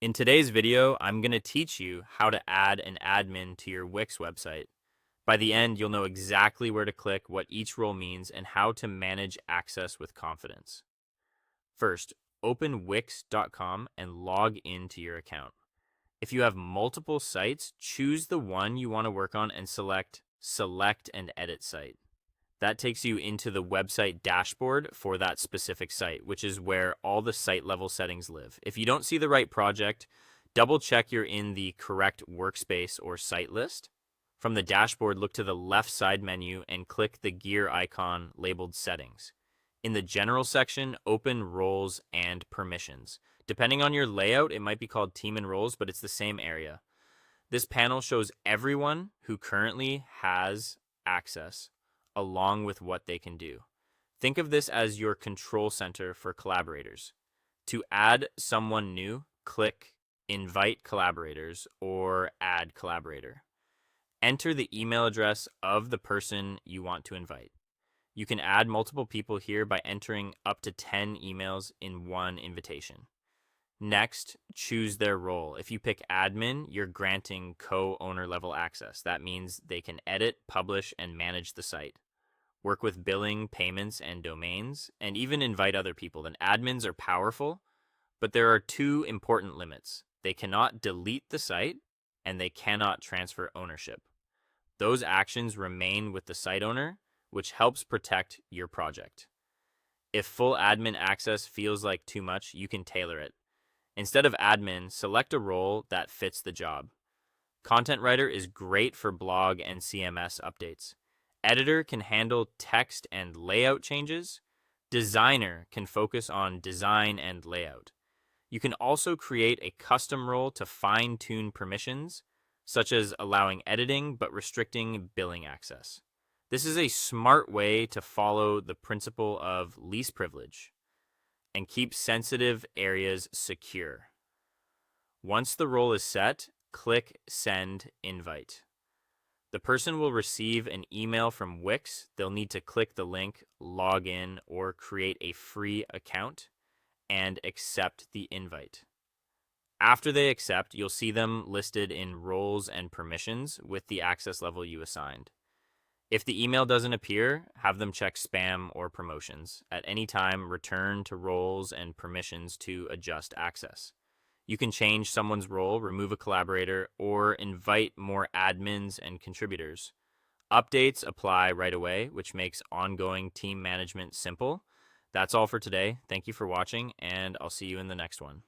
In today's video, I'm going to teach you how to add an admin to your Wix website. By the end, you'll know exactly where to click, what each role means, and how to manage access with confidence. First, open Wix.com and log into your account. If you have multiple sites, choose the one you want to work on and select and edit site. That takes you into the website dashboard for that specific site, which is where all the site level settings live. If you don't see the right project, double check you're in the correct workspace or site list. From the dashboard, look to the left side menu and click the gear icon labeled Settings. In the General section, open Roles and Permissions. Depending on your layout, it might be called Team and Roles, but it's the same area. This panel shows everyone who currently has access, along with what they can do. Think of this as your control center for collaborators. To add someone new, click Invite Collaborators or Add Collaborator. Enter the email address of the person you want to invite. You can add multiple people here by entering up to 10 emails in one invitation. Next, choose their role. If you pick admin, you're granting co-owner level access. That means they can edit, publish, and manage the site, work with billing, payments, and domains, and even invite other people. Then admins are powerful, but there are two important limits. They cannot delete the site, and they cannot transfer ownership. Those actions remain with the site owner, which helps protect your project. If full admin access feels like too much, you can tailor it. Instead of admin, select a role that fits the job. Content writer is great for blog and CMS updates. Editor can handle text and layout changes. Designer can focus on design and layout. You can also create a custom role to fine-tune permissions, such as allowing editing but restricting billing access. This is a smart way to follow the principle of least privilege and keep sensitive areas secure. Once the role is set, click Send Invite. The person will receive an email from Wix. They'll need to click the link, log in, or create a free account and accept the invite. After they accept, you'll see them listed in roles and permissions with the access level you assigned. If the email doesn't appear, have them check spam or promotions. At any time, return to roles and permissions to adjust access. You can change someone's role, remove a collaborator, or invite more admins and contributors. Updates apply right away, which makes ongoing team management simple. That's all for today. Thank you for watching, and I'll see you in the next one.